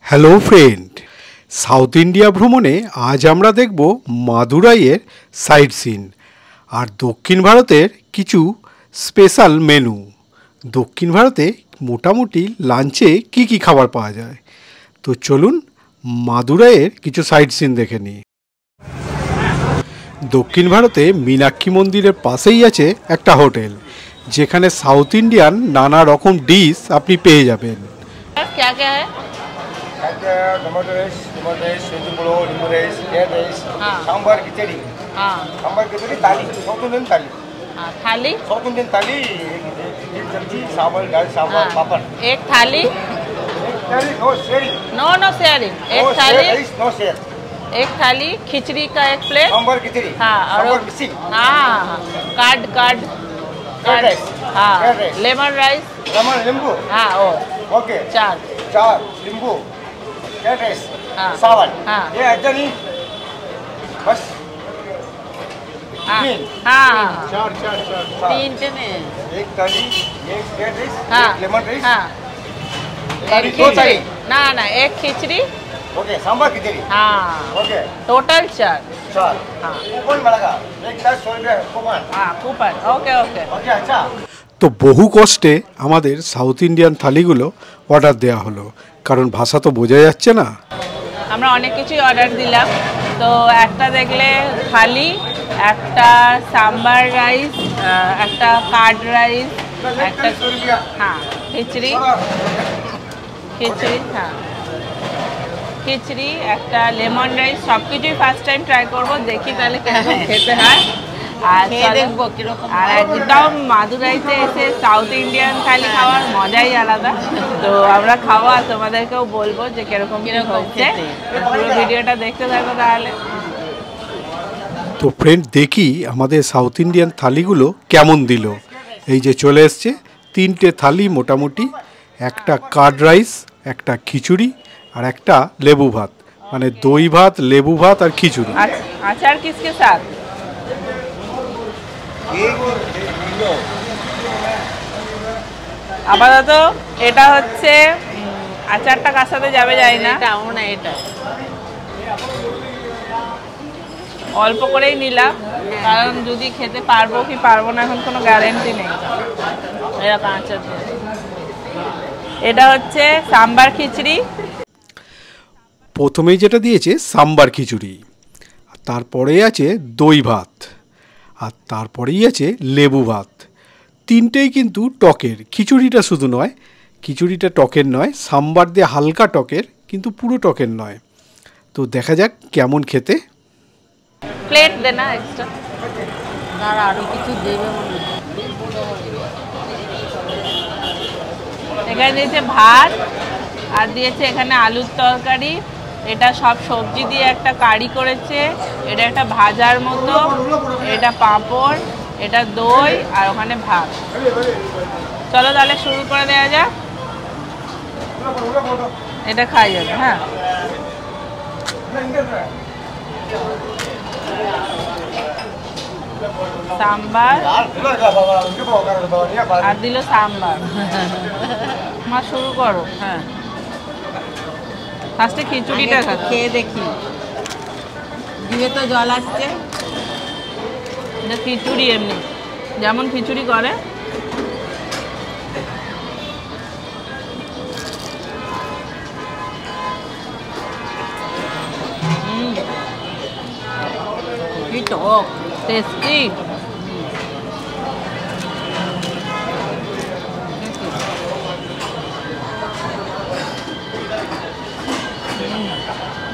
Hello friend, south India ভ্রমণে আজ আমরা দেখব মাদুরাইয়ের সাইট সিন আর দক্ষিণ ভারতের কিছু স্পেশাল মেনু। দক্ষিণ ভারতে মোটামুটি লাঞ্চে কি কি খাবার পাওয়া যায়, তো চলুন মাদুরাইয়ের কিছু সাইট সিন দেখে নিই। দক্ষিণ ভারতে মীনাক্ষী মন্দিরের পাশেই আছে একটা হোটেল, যেখানে সাউথ ইন্ডিয়ান নানা রকম ডিশ আপনি পেয়ে যাবেন। क्या क्या है? टमाटो राइस, वेजिटेबल पुलाव, नींबू राइस, एग राइस, हाँ। सांभर खिचड़ी, हाँ सांभर खिचड़ी थाली, साउथ इंडियन थाली, हाँ थाली। साउथ इंडियन थाली, एक सब्जी, चावल, दाल, सांभर, हाँ। पापड़। एक थाली। एक थाली नो शेयरिंग, नो शेयरिंग। एक नो थाली, शेयर राइस, नो शेयर। एक थाली खिचड़ी का एक प्लेट। सांभर खिचड़ी, हाँ और सांभर मिक्सिंग, हाँ कार्ड कार्ड कर्ड राइस, हाँ curd rice, lemon rice. Lemon नींबू, हाँ और ओके, चार। चार नींबू, कर्ड राइस, हाँ। चावल, हाँ। ये अच्छा नहीं, बस हाँ तीन। हाँ चार चार चार चार। तीन जने। एक थाली, एक कर्ड राइस, हाँ एक लेमन राइस, हाँ थाली एक दो खिचड़ी। थाली, ना ना एक खिचड़ी। ओके, सांभर खिचड़ी, हाँ ओके, टोटल चार। चार। हाँ कौन बनेगा? एक 10 रुपये कूपन, हाँ कूपन। Okay okay. ओके अच्छा। তো বহু কষ্টে আমাদের সাউথ ইন্ডিয়ান থালিগুলো অর্ডার দেওয়া হলো, কারণ ভাষা তো বোঝা যাচ্ছে না। আমরা অনেক কিছুই অর্ডার দিলাম, তো একটা দেখলে থালি, একটা সাম্বার রাইস, একটা কার্ড রাইস, একটা হ্যাঁ খিচড়ি, হ্যাঁ খিচড়ি, একটা লেমন রাইস। সব কিছুই ফার্স্ট টাইম ট্রাই করবো, দেখি তাহলে কেমন খেতে হয়। আর দেখবো কিরকম। আর একদম মাদুরাইতে এসে সাউথ ইন্ডিয়ান থালি খাওয়ার মজাই আলাদা। তো আমরা খাওয়া তোমাদেরকেও বলবো যে কিরকম হচ্ছে। পুরো ভিডিওটা দেখতে থাকো তাহলে। তো ফ্রেন্ড, দেখি আমাদের সাউথ ইন্ডিয়ান থালিগুলো কেমন দিল। এই যে চলে এসছে তিনটে থালি মোটামুটি, একটা কার্ড রাইস, একটা খিচুড়ি আর একটা লেবু ভাত, মানে দই ভাত, লেবু ভাত আর খিচুড়ি। আচার কিসকে সাথ? আপাতত এটা হচ্ছে আচারটা কার সাথে যাবে জানি না। এটা অল্প করেই নিলাম, কারণ যদি খেতে পারবো কি পারবো না এখন কোনো গ্যারেন্টি নেই। এরকম আচার দিয়ে। এটা হচ্ছে সাম্বার খিচড়ি। প্রথমেই যেটা দিয়েছে সাম্বার খিচুড়ি, তারপরে আছে দই ভাত, আর তারপরেই আছে লেবু ভাত। তিনটেই কিন্তু টকের। খিচুড়িটা শুধু নয়, খিচুড়িটা টকের নয়, সাম্বার দিয়ে হালকা টকের, কিন্তু পুরো টকের নয়। তো দেখা যাক কেমন খেতে। প্লেট দে না এক্সট্রা। আর আরো কিছু দেবে মনে হয়। এখানে দিয়েছে ভাত, আর দিয়েছে এখানে আলুর তরকারি। এটা সব সবজি দিয়ে একটা কারি করেছে। এটা একটা ভাজার মতো, এটা পাঁপড়, এটা দই, আর ওখানে ভাত। চলো তাহলে শুরু করে দেওয়া যাক। এটা খাই যাবে। হ্যাঁ সাম্বার আর দিল সাম্বার। মা শুরু করো। হ্যাঁ ফার্স্টে খিচুড়িটা খা। খেয়ে দেখি, জিভে তো জল আসছে। এটা খিচুড়ি এমনি যেমন খিচুড়ি করে। কি টক, টেস্টি।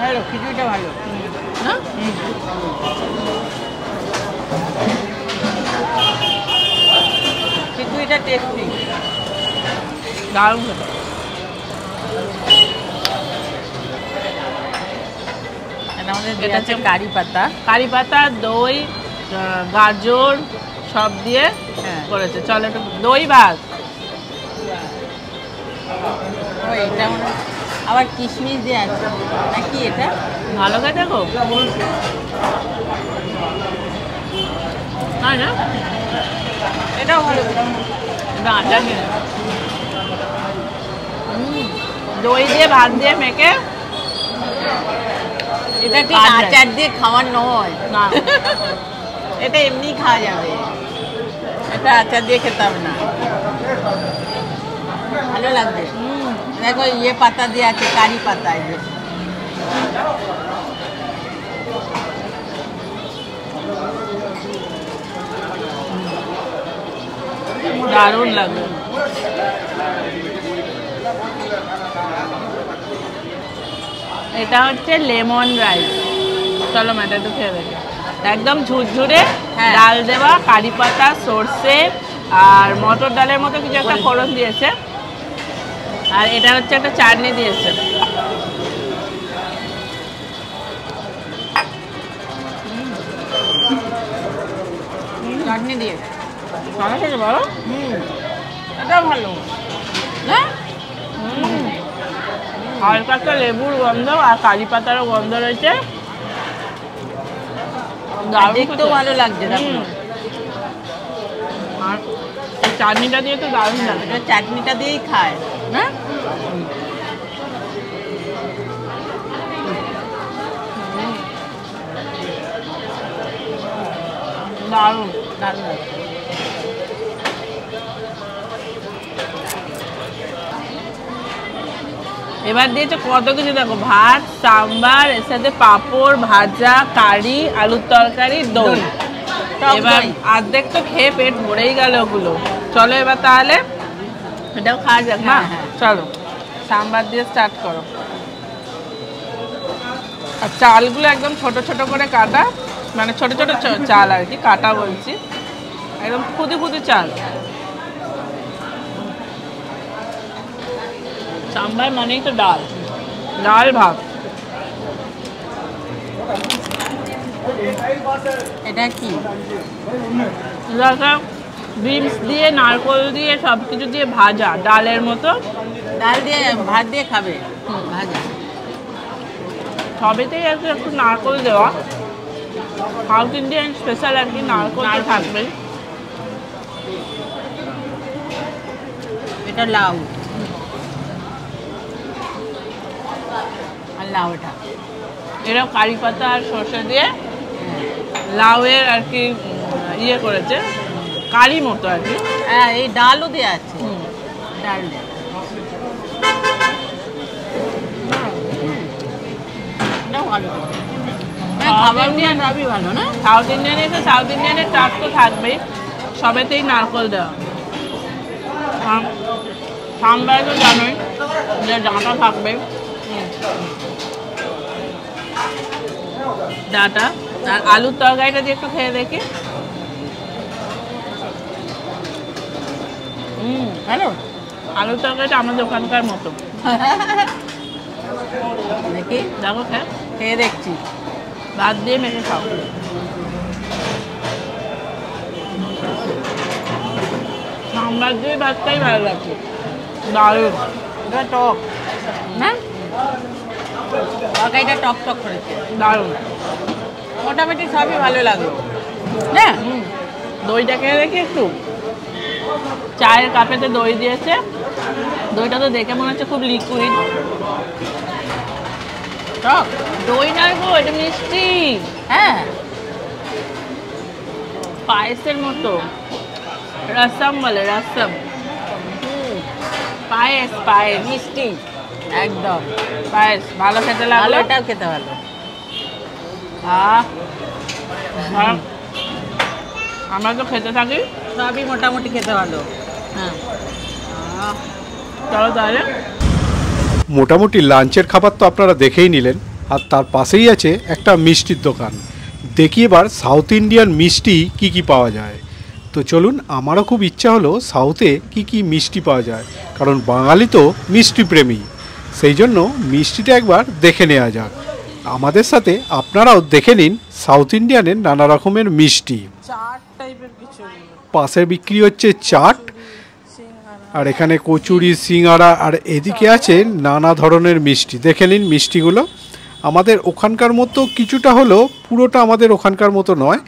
ভালো খিচুড়িটা ভালো না? খিচুড়িটা টেস্টি, দারুণ খেতে। এটা হচ্ছে কারি পাতা। কারি পাতা, দই, গাজর সব দিয়ে হ্যাঁ করেছে। চলো একটু দই ভাত। ও এটা মনে হয় আবার কিশমিশ দিয়ে আছে নাকি? এটা ভালো খেতে গো। না না এটাও ভালো। এটা আচার নিয়ে দই দিয়ে ভাত দিয়ে মেখে এটা ঠিক আচার দিয়ে খাওয়ার নয় না এটা এমনি খাওয়া যাবে এটা আচার দিয়ে খেতে হবে না ভালো লাগবে দেখো ইয়ে পাতা দিয়ে আছে কারি পাতা এই যে দারুণ লাগবে। এটা হচ্ছে লেমন রাইস। চলো ম্যাটা একটু খেয়ে দেখি। একদম ঝুরঝুরে ডাল দেওয়া, কারি পাতা, সর্ষে আর মটর ডালের মতো কিছু একটা ফোড়ন দিয়েছে, আর এটা হচ্ছে একটা চাটনি দিয়েছে। চাটনি দিয়ে ভালো খেতে বলো। এটাও ভালো না হালকা একটা লেবুর গন্ধ আর কারি পাতারও গন্ধ রয়েছে, দেখতেও ভালো লাগছে দেখো। আর চাটনিটা দিয়ে তো দারুণ লাগে। এটা চাটনিটা দিয়েই খায় না দারুণ দারুণ লাগছে। এবার দিয়েছে কত কিছু, দেখো ভাত, সাম্বার, এর সাথে পাঁপড়, ভাজা, কারি, আলুর তরকারি, দই। এবার অর্ধেক তো খেয়ে পেট ভরেই গেল ওগুলো। চলো এবার তাহলে এটাও খাওয়া যাক না? চলো সাম্বার দিয়ে স্টার্ট করো। আর চালগুলো একদম ছোট ছোট করে কাটা, মানে ছোট ছোট চাল আর কি, কাটা বলছি, একদম খুদি খুদি চাল। সাম্বার মানেই তো ডাল, ডাল ভাত। এটা কি বিনস দিয়ে, নারকোল দিয়ে, সব কিছু দিয়ে ভাজা, ডালের মতো। ডাল দিয়ে ভাত দিয়ে খাবে ভাজা, সবেতেই একটু একটু নারকোল দেওয়া। সাউথ ইন্ডিয়ান স্পেশাল আর কি, নারকোল থাকবে। এটা লাউ আর লাউ, এটা এরকম কারি পাতা আর সর্ষে দিয়ে লাউয়ের আর কি ইয়ে করেছে, কারি মতো আর কি। হ্যাঁ এই ডালও দেওয়া আছে, ডাল দেওয়া। ভালো খাবার ইন্ডিয়ান সবই ভালো না? সাউথ ইন্ডিয়ানে তো সাউথ ইন্ডিয়ানের টাক তো থাকবেই, সবেতেই নারকোল দেওয়া। সাম্বার তো জানোই যে ডাঁটা থাকবে, ডাঁটা। আর আলুর তরকারিটা দিয়ে একটু খেয়ে দেখি। ভালো আলুর তরকারিটা আমাদের ওখানকার মতো। দেখি দেখো খেয়ে দেখছি, ভাত দিয়ে মেখে খাও। সাম্বার দিয়ে ভাতটাই ভালো লাগছে, দারুণ। এটা টক না, তরকারিটা টক টক করেছে, দারুণ। মোটামুটি সবই ভালো লাগলো না। দইটা খেয়ে দেখি একটু। চায়ের কাপেতে দই দিয়েছে, দইটা তো দেখে মনে হচ্ছে খুব লিকুইড। টক দই না গো, এটা মিষ্টি। হ্যাঁ পায়েসের মতো, রসম বলে, রসম। পায়েস, পায়েস মিষ্টি একদম, পায়েস ভালো খেতে লাগলো। ভালো, এটাও খেতে ভালো। আমরা তো খেতে থাকি, সবই মোটামুটি খেতে ভালো। হ্যাঁ চলো তাহলে। মোটামুটি লাঞ্চের খাবার তো আপনারা দেখেই নিলেন, আর তার পাশেই আছে একটা মিষ্টির দোকান। দেখি এবার সাউথ ইন্ডিয়ান মিষ্টি কি কি পাওয়া যায়। তো চলুন, আমারও খুব ইচ্ছা হলো সাউথে কি কি মিষ্টি পাওয়া যায়, কারণ বাঙালি তো মিষ্টি প্রেমী, সেই জন্য মিষ্টিটা একবার দেখে নেওয়া যাক। আমাদের সাথে আপনারাও দেখে নিন সাউথ ইন্ডিয়ানের নানা রকমের মিষ্টি। চাট টাইপের কিছু, পাশে বিক্রি হচ্ছে চাট, আর এখানে কচুরি, সিঙ্গারা, আর এদিকে আছে নানা ধরনের মিষ্টি। দেখে নিন মিষ্টিগুলো। আমাদের ওখানকার মতো কিছুটা হলো, পুরোটা আমাদের ওখানকার মতো নয়,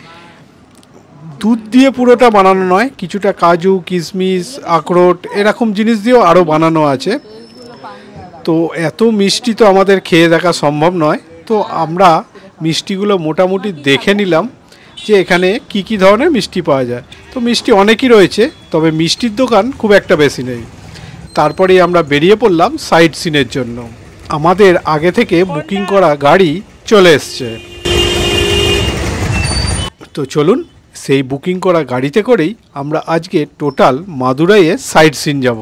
দুধ দিয়ে পুরোটা বানানো নয়, কিছুটা কাজু, কিশমিশ, আখরোট এরকম জিনিস দিয়েও আরও বানানো আছে। তো এত মিষ্টি তো আমাদের খেয়ে দেখা সম্ভব নয়, তো আমরা মিষ্টিগুলো মোটামুটি দেখে নিলাম যে এখানে কি কি ধরনের মিষ্টি পাওয়া যায়। তো মিষ্টি অনেকই রয়েছে, তবে মিষ্টির দোকান খুব একটা বেশি নেই। তারপরেই আমরা বেরিয়ে পড়লাম সাইট সিনের জন্য। আমাদের আগে থেকে বুকিং করা গাড়ি চলে এসছে। তো চলুন সেই বুকিং করা গাড়িতে করেই আমরা আজকে টোটাল মাদুরাইয়ে সাইট সিন যাব।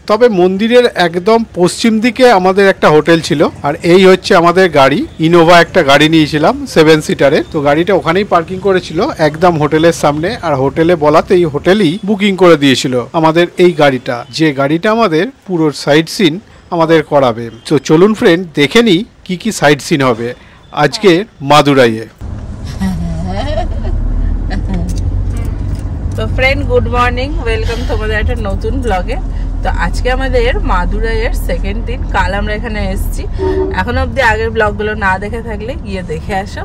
তবে মন্দিরের একদম পশ্চিম দিকে আমাদের একটা হোটেল ছিল, আর এই হচ্ছে আমাদের গাড়ি। ইনোভা একটা গাড়ি নিয়েছিলাম 7 সিটারের। তো গাড়িটা ওখানেই পার্কিং করেছিল একদম হোটেলের সামনে, আর হোটেলে বলাতেই হোটেলই বুকিং করে দিয়েছিল আমাদের এই গাড়িটা, যে গাড়িটা আমাদের পুরো সাইট সিন আমাদের করাবে। তো চলুন ফ্রেন্ড, দেখে নিই কি কি সাইট সিন হবে আজকে মাদুরাইয়ে। তো ফ্রেন্ড, গুড মর্নিং, ওয়েলকাম তোমাদের একটা নতুন ব্লগে। তো আজকে আমাদের মাদুরাইয়ের সেকেন্ড দিন। কাল আমরা এখানে এসেছি, এখনো অবধি আগের ব্লগগুলো না দেখে থাকলে গিয়ে দেখে আসো।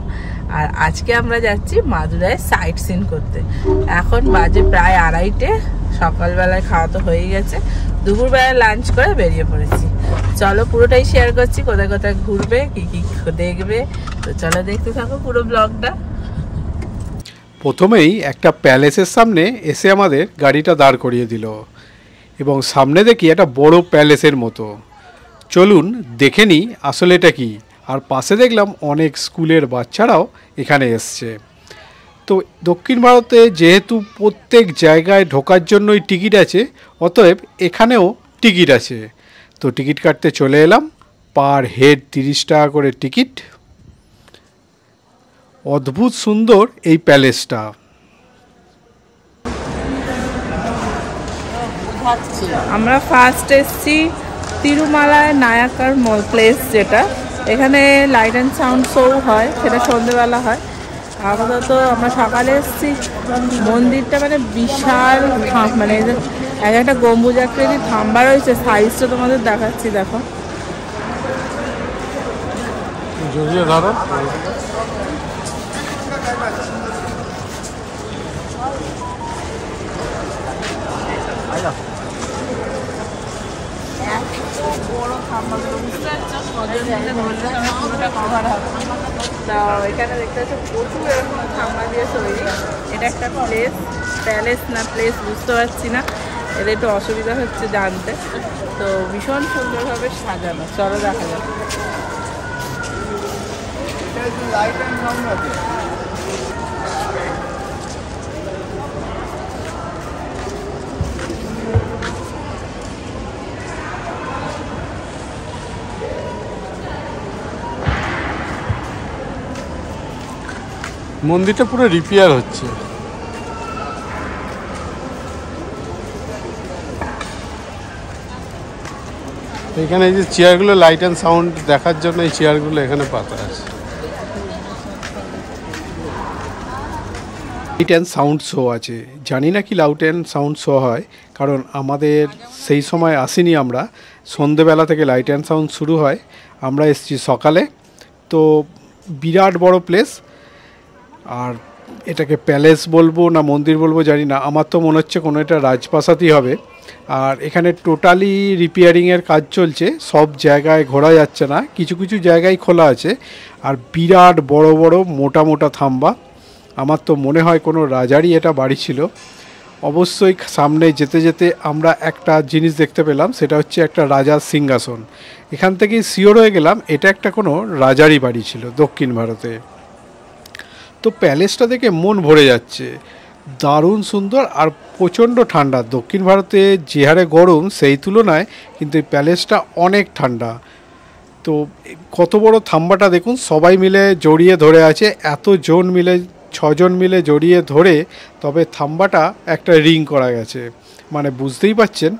আর আজকে আমরা যাচ্ছি মাদুরাইয়ের সাইট সিন করতে। এখন বাজে প্রায় 2:30। সকালবেলায় খাওয়া তো হয়ে গেছে, দুপুরবেলায় লাঞ্চ করে বেরিয়ে পড়েছি। চলো পুরোটাই শেয়ার করছি, কোথায় কোথায় ঘুরবে, কি কি দেখবে। তো চলো দেখতে থাকো পুরো ব্লগটা। প্রথমেই একটা প্যালেসের সামনে এসে আমাদের গাড়িটা দাঁড় করিয়ে দিল, এবং সামনে দেখি একটা বড় প্যালেসের মতো। চলুন দেখে নিই আসলে এটা কি। আর পাশে দেখলাম অনেক স্কুলের বাচ্চারাও এখানে এসছে। তো দক্ষিণ ভারতে যেহেতু প্রত্যেক জায়গায় ঢোকার জন্যই টিকিট আছে, অতএব এখানেও টিকিট আছে। তো টিকিট কাটতে চলে এলাম। পার হেড 30 টাকা করে টিকিট। অদ্ভুত সুন্দর এই প্যালেসটা। আমরা ফার্স্ট এসছি তিরুমালায় নায়াকার প্লেস, যেটা এখানে লাইট অ্যান্ড সাউন্ড শো হয়, সেটা সন্ধ্যেবেলা হয়। আপাতত আমরা সকালে এসছি। মন্দিরটা মানে বিশাল, মানে এক একটা গম্বুজাকৃতি থাম্বা রয়েছে। সাইজটা তোমাদের দেখাচ্ছি, দেখো। এখানে দেখতে পাচ্ছি প্রচুর এরকম থাম্বা দিয়ে তৈরি। এটা একটা প্লেস, প্যালেস না প্লেস বুঝতে পারছি না, এদের একটু অসুবিধা হচ্ছে জানতে। তো ভীষণ সুন্দরভাবে সাজানো। চলো দেখা যাক। মন্দিরটা পুরো রিপেয়ার হচ্ছে। এখানে এই যে চেয়ারগুলো লাইট অ্যান্ড সাউন্ড দেখার জন্য এই চেয়ারগুলো এখানে পাতা আছে। লাইট অ্যান্ড সাউন্ড শো আছে, জানি না কি লাইট অ্যান্ড সাউন্ড শো হয়, কারণ আমাদের সেই সময় আসিনি আমরা। সন্ধেবেলা থেকে লাইট অ্যান্ড সাউন্ড শুরু হয়, আমরা এসেছি সকালে। তো বিরাট বড় প্লেস। আর এটাকে প্যালেস বলবো না মন্দির বলবো জানি না, আমার তো মনে হচ্ছে কোনো একটা রাজপ্রাসাদই হবে। আর এখানে টোটালি রিপেয়ারিংয়ের কাজ চলছে, সব জায়গায় ঘোরা যাচ্ছে না, কিছু কিছু জায়গায় খোলা আছে। আর বিরাট বড় বড় মোটা মোটা থাম্বা। আমার তো মনে হয় কোনো রাজারই এটা বাড়ি ছিল। অবশ্যই সামনে যেতে যেতে আমরা একটা জিনিস দেখতে পেলাম, সেটা হচ্ছে একটা রাজার সিংহাসন। এখান থেকেই শিওর হয়ে গেলাম এটা একটা কোনো রাজারই বাড়ি ছিল দক্ষিণ ভারতে। তো প্যালেসটা দেখে মন ভরে যাচ্ছে, দারুণ সুন্দর আর প্রচণ্ড ঠান্ডা। দক্ষিণ ভারতে যে হারে গরম সেই তুলনায় কিন্তু এই প্যালেসটা অনেক ঠান্ডা। তো কত বড় থাম্বাটা দেখুন, সবাই মিলে জড়িয়ে ধরে আছে, এতজন মিলে 6 জন মিলে জড়িয়ে ধরে তবে থাম্বাটা একটা রিং করা গেছে। মানে বুঝতেই পাচ্ছেন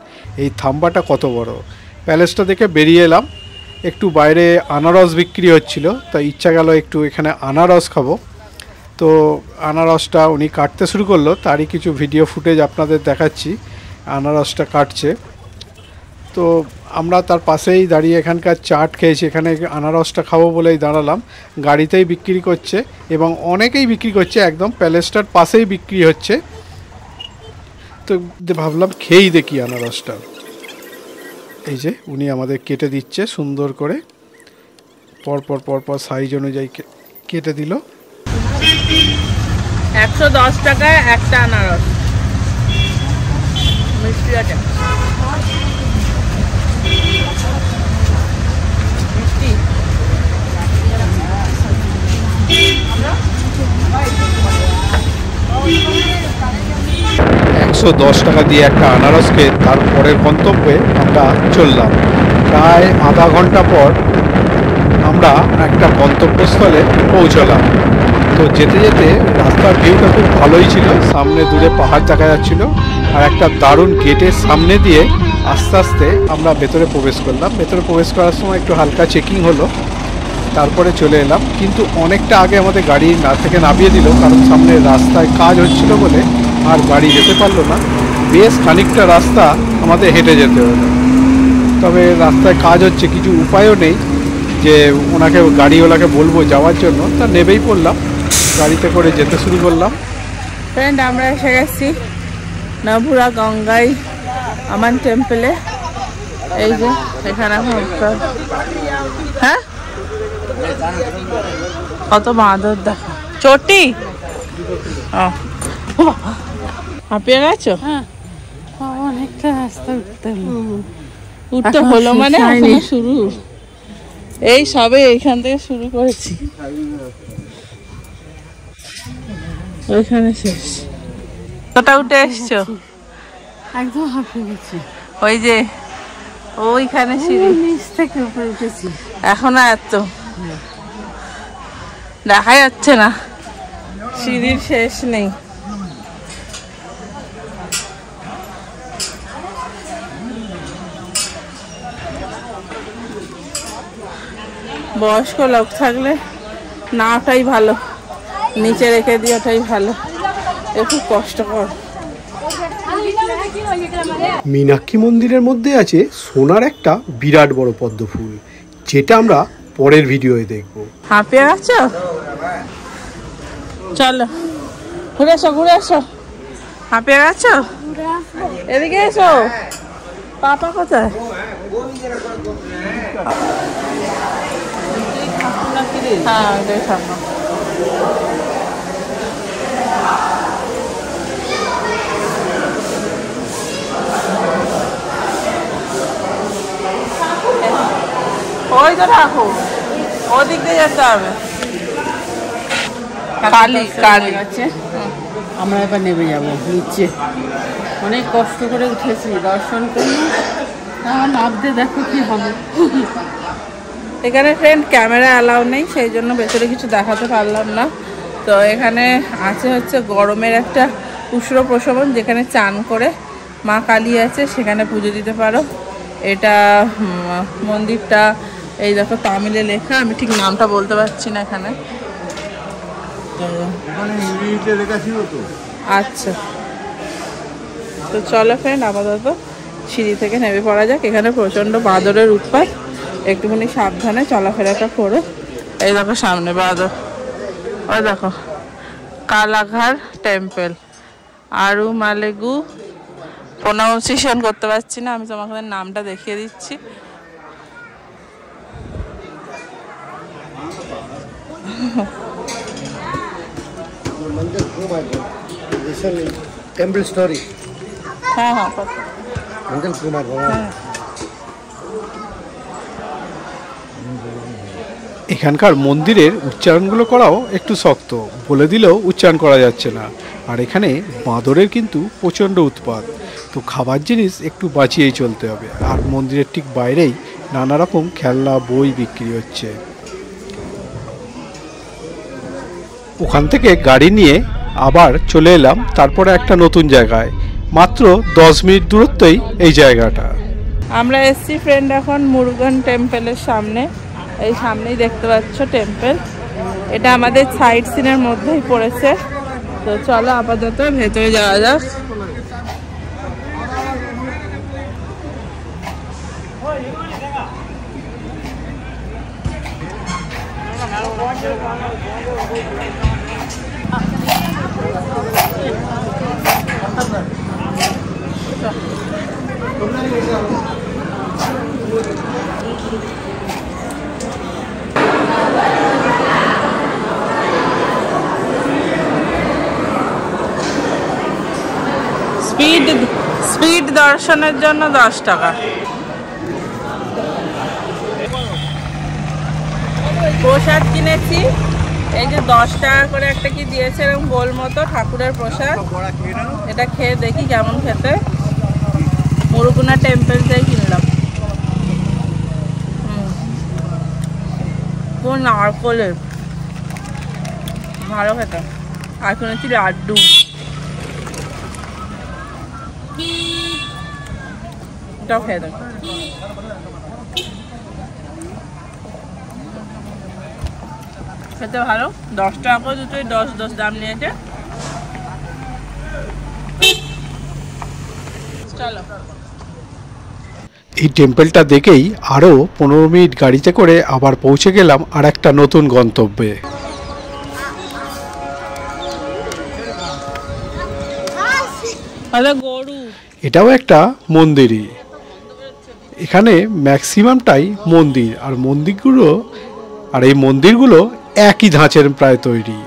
এই থাম্বাটা কত বড়। প্যালেসটা দেখে বেরিয়ে এলাম। একটু বাইরে আনারস বিক্রি হচ্ছিল, তাই ইচ্ছা গেল একটু এখানে আনারস খাবো। তো আনারসটা উনি কাটতে শুরু করলো, তারই কিছু ভিডিও ফুটেজ আপনাদের দেখাচ্ছি। আনারসটা কাটছে, তো আমরা তার পাশেই দাঁড়িয়ে এখানকার চাট খেয়েছি। এখানে আনারসটা খাবো বলেই দাঁড়ালাম। গাড়িতেই বিক্রি করছে এবং অনেকেই বিক্রি করছে, একদম প্যালেসটার পাশেই বিক্রি হচ্ছে। তো ভাবলাম খেয়েই দেখি আনারসটা। এই যে উনি আমাদের কেটে দিচ্ছে সুন্দর করে, পরপর পরপর সাইজ অনুযায়ী কেটে দিল। 110 টাকায় একটা আনারস, মিষ্টি আছে, মিষ্টি। 110 টাকা দিয়ে একটা আনারসকে তার পরের গন্তব্যে আমরা চললাম। প্রায় আধা ঘন্টা পর আমরা একটা গন্তব্যস্থলে পৌঁছলাম। তো যেতে যেতে রাস্তার ভিউটা খুব ভালোই ছিল, সামনে দূরে পাহাড় দেখা যাচ্ছিল, আর একটা দারুণ গেটের সামনে দিয়ে আস্তে আস্তে আমরা ভেতরে প্রবেশ করলাম। ভেতরে প্রবেশ করার সময় একটু হালকা চেকিং হলো, তারপরে চলে এলাম। কিন্তু অনেকটা আগে আমাদের গাড়ি থেকে নামিয়ে দিল, কারণ সামনে রাস্তায় কাজ হচ্ছিল বলে আর গাড়ি যেতে পারলো না। বেশ খানিকটা রাস্তা আমাদের হেঁটে যেতে হলো, তবে রাস্তায় কাজ হচ্ছে, কিছু উপায়ও নেই যে ওনাকে গাড়িওয়ালাকে বলবো যাওয়ার জন্য, তা নেবেই পড়লাম, গাড়িতে করে যেতে শুরু করলাম। ফ্রেন্ড, আমরা এসে গেছি নবুরা গঙ্গাই আমান টেম্পলে। এই যে এখানে হ্যাঁ কত বাঁদর দেখো, চটি হাঁপিয়ে গেছো? অনেকটা রাস্তা উঠতে হলো, মানে শুরু এই সবে এইখান থেকে শুরু করেছি, ওইখানে শেষ। কতটা উঠে এসছো? একদম হাঁপিয়ে গেছি। ওই যে ওইখানে সিঁড়ি, নিচ থেকে উপরে উঠেছি, এখনো এত দেখা যাচ্ছে না, সিঁড়ির শেষ নেই। বয়স্ক লোক থাকলে নাওটাই ভালো, নিচে রেখে দিওটাই ভালো, একটু কষ্টকর। মীনাক্ষী মন্দিরের মধ্যে আছে সোনার একটা বিরাট বড় পদ্ম ফুল, যেটা আমরা পরের ভিডিওয়ে দেখব। হাঁপিয়ে গেছো? চলো ঘুরে এসো, ঘুরে এসো। হাঁপিয়ে গেছো? এদিকে এসো। পাপা কোথায়? হ্যাঁ দেখাবো। ওই তো রাখো, ওদিক দিয়ে যেতে হবে। কালি কালি আছে। আমরা এবার নেমে যাবো নিচে, অনেক কষ্ট করে উঠেছি, দর্শন করবো, নামতে দেখো কি হবে। এখানে ফ্রেন্ড ক্যামেরা অ্যালাউ নেই, সেই জন্য ভেতরে কিছু দেখাতে পারলাম না। তো এখানে আছে হচ্ছে গরমের একটা উষ্ণ প্রশমন, যেখানে চান করে মা কালী আছে, সেখানে পুজো দিতে পারো। এটা মন্দিরটা এই দেখো তামিলে লেখা, আমি ঠিক নামটা বলতে পারছি না এখানে। আচ্ছা, তো চলো ফ্রেন্ড আপাতত সিঁড়ি থেকে নেমে পড়া যাক। এখানে প্রচণ্ড বাঁদরের উৎপাত, একটুখানি সাবধানে চলাফেরাটা করো। এই দেখো সামনে বাঁদর, ওই দেখো কালাঘার টেম্পল, আরু মালেগু, প্রোনাউন্সিয়েশন করতে পারছি না, আমি তোমাকে নামটা দেখিয়ে দিচ্ছি। टेम्पल स्टोरी হ্যাঁ হ্যাঁ मंगल कुमार भगवान। এখানকার মন্দিরের উচ্চারণগুলো করাও একটু শক্ত, বলে দিলেও উচ্চারণ করা যাচ্ছে না। আর এখানে বাঁদরের কিন্তু প্রচণ্ড উৎপাত, তো খাবার জিনিস একটু বাঁচিয়েই চলতে হবে। আর মন্দিরের ঠিক বাইরেই নানা রকম খেলনা বই বিক্রি হচ্ছে। ওখান থেকে গাড়ি নিয়ে আবার চলে এলাম তারপরে একটা নতুন জায়গায়, মাত্র 10 মিনিট দূরত্বেই এই জায়গাটা। আমরা এসছি ফ্রেন্ড এখন মুরুগান টেম্পলের সামনে, এই সামনেই দেখতে পাচ্ছ টেম্পল। এটা আমাদের সাইট সিনের মধ্যেই পড়েছে। তো চলো আপাতত ভেতরে যাওয়া যাক। স্পিড দর্শনের জন্য 10 টাকা। প্রসাদ কিনেছি, এই যে 10 টাকা করে একটা কি দিয়েছে এরকম গোল মতো ঠাকুরের প্রসাদ। এটা খেয়ে দেখি কেমন খেতে। মুরুগুনা টেম্পল থেকে কিনলাম। কোন নারকলের, ভালো খেতে। আর কিনেছি লাড্ডু। এটাও খেয়ে দেখ। খেতে ভালো, 10 টাকা করে দুটোই 10 দাম নিয়েছে। চলো, এই টেম্পলটা দেখেই আরও 15 মিনিট গাড়িতে করে আবার পৌঁছে গেলাম আর একটা নতুন গন্তব্যে। গরু, এটাও একটা মন্দিরই। এখানে ম্যাক্সিমামটাই মন্দির, আর এই মন্দিরগুলো একই ধাঁচের প্রায় তৈরি।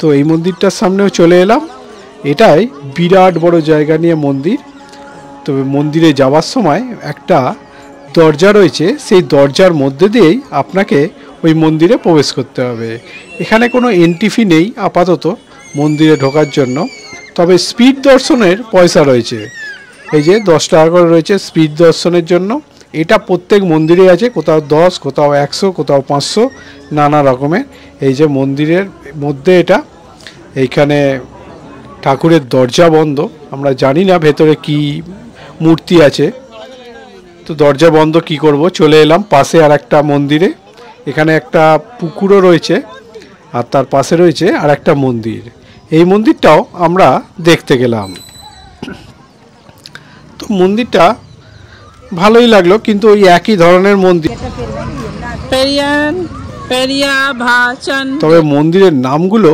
তো এই মন্দিরটার সামনেও চলে এলাম। এটাই বিরাট বড় জায়গা নিয়ে মন্দির। তবে মন্দিরে যাওয়ার সময় একটা দরজা রয়েছে, সেই দরজার মধ্যে দিয়েই আপনাকে ওই মন্দিরে প্রবেশ করতে হবে। এখানে কোনো এন্ট্রি ফি নেই আপাতত মন্দিরে ঢোকার জন্য, তবে স্পিড দর্শনের পয়সা রয়েছে। এই যে 10 টাকা করে রয়েছে স্পিড দর্শনের জন্য। এটা প্রত্যেক মন্দিরে আছে, কোথাও 10, কোথাও 100, কোথাও 500, নানা রকমের। এই যে মন্দিরের মধ্যে এটা, এইখানে ঠাকুরের দরজা বন্ধ, আমরা জানি না ভেতরে কি মূর্তি আছে। তো দরজা বন্ধ কি করব, চলে এলাম পাশে আর একটা মন্দিরে। এখানে একটা পুকুরও রয়েছে আর তার পাশে রয়েছে আর একটা মন্দির। এই মন্দিরটাও আমরা দেখতে গেলাম। তো মন্দিরটা ভালোই লাগলো, কিন্তু ওই একই ধরনের মন্দির। তবে মন্দিরের নামগুলো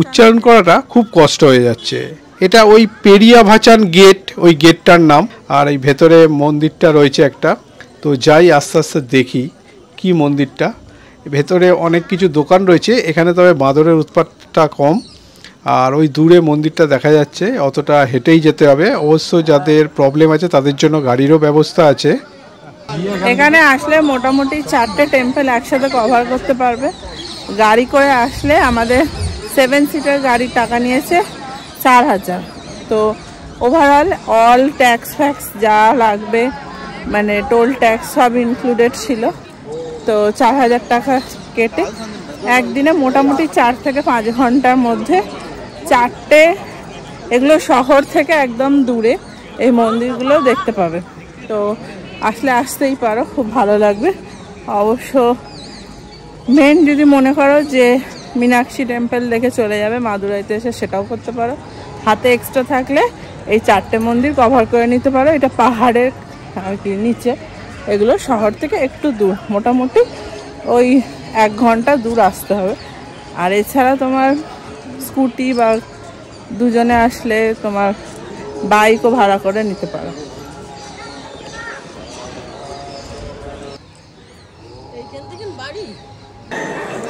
উচ্চারণ করাটা খুব কষ্ট হয়ে যাচ্ছে। এটা ওই পেরিয়া ভাচান গেট, ওই গেটটার নাম। আর এই ভেতরে মন্দিরটা রয়েছে একটা। তো যাই আস্তে আস্তে দেখি কি মন্দিরটা। ভেতরে অনেক কিছু দোকান রয়েছে এখানে, তবে বাঁদরের উৎপাতটা কম। আর ওই দূরে মন্দিরটা দেখা যাচ্ছে, অতটা হেঁটেই যেতে হবে। অবশ্য যাদের প্রবলেম আছে তাদের জন্য গাড়িরও ব্যবস্থা আছে। এখানে আসলে মোটামুটি 4টে টেম্পল একসাথে কভার করতে পারবে। গাড়ি করে আসলে আমাদের 7 সিটার গাড়ির টাকা নিয়েছে 4000। তো ওভারঅল অল ট্যাক্স ফ্যাক্স যা লাগবে, মানে টোল ট্যাক্স সব ইনক্লুডেড ছিল। তো 4000 টাকা কেটে একদিনে মোটামুটি 4 থেকে 5 ঘন্টার মধ্যে 4টে, এগুলো শহর থেকে একদম দূরে, এই মন্দিরগুলো দেখতে পাবে। তো আসলে আসতেই পারো, খুব ভালো লাগবে। অবশ্য মেন যদি মনে করো যে মীনাক্ষী টেম্পল দেখে চলে যাবে মাদুরাইতে এসে, সেটাও করতে পারো। হাতে এক্সট্রা থাকলে এই 4টে মন্দির কভার করে নিতে পারো। এটা পাহাড়ের আর কি নিচে, এগুলো শহর থেকে একটু দূর, মোটামুটি ওই 1 ঘন্টা দূর আসতে হবে। আর এছাড়া তোমার স্কুটি বা দুজনে আসলে তোমার বাইকও ভাড়া করে নিতে পারো।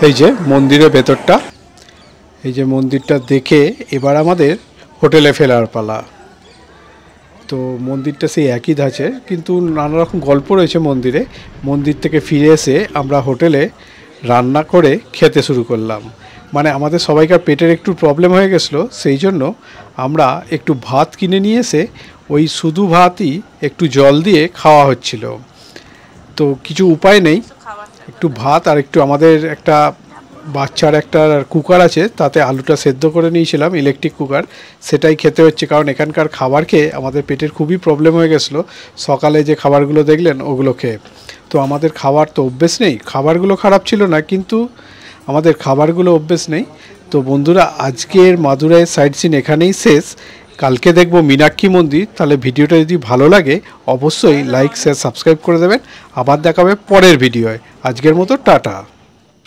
এই যে মন্দিরের ভেতরটা, এই যে মন্দিরটা দেখে এবার আমাদের হোটেলে ফেরার পালা। তো মন্দিরটা সেই একই ধাঁচের, কিন্তু নানা রকম গল্প রয়েছে মন্দিরে। মন্দির থেকে ফিরে এসে আমরা হোটেলে রান্না করে খেতে শুরু করলাম। মানে আমাদের সবাইকার পেটের একটু প্রবলেম হয়ে গেছিলো, সেই জন্য আমরা একটু ভাত কিনে নিয়ে এসে ওই শুধু ভাতই একটু জল দিয়ে খাওয়া হচ্ছিল। তো কিছু উপায় নেই, একটু ভাত আর একটু আমাদের একটা বাচ্চার একটা কুকার আছে, তাতে আলুটা সেদ্ধ করে নিয়েছিলাম, ইলেকট্রিক কুকার, সেটাই খেতে হচ্ছে। কারণ এখানকার খাবার খেয়ে আমাদের পেটের খুবই প্রবলেম হয়ে গেছিলো সকালে যে খাবারগুলো দেখলেন ওগুলো খেয়ে। তো আমাদের খাবার তো অভ্যেস নেই, খাবারগুলো খারাপ ছিল না, কিন্তু আমাদের খাবারগুলো অভ্যেস নেই। তো বন্ধুরা, আজকের মাদুরাইয়ের সাইট সিন এখানেই শেষ। কালকে দেখব মীনাক্ষী মন্দির। তাহলে ভিডিওটা যদি ভালো লাগে অবশ্যই লাইক, শেয়ার, সাবস্ক্রাইব করে দেবেন। আবার দেখাবে পরের ভিডিওয়। আজকের মতো টাটা।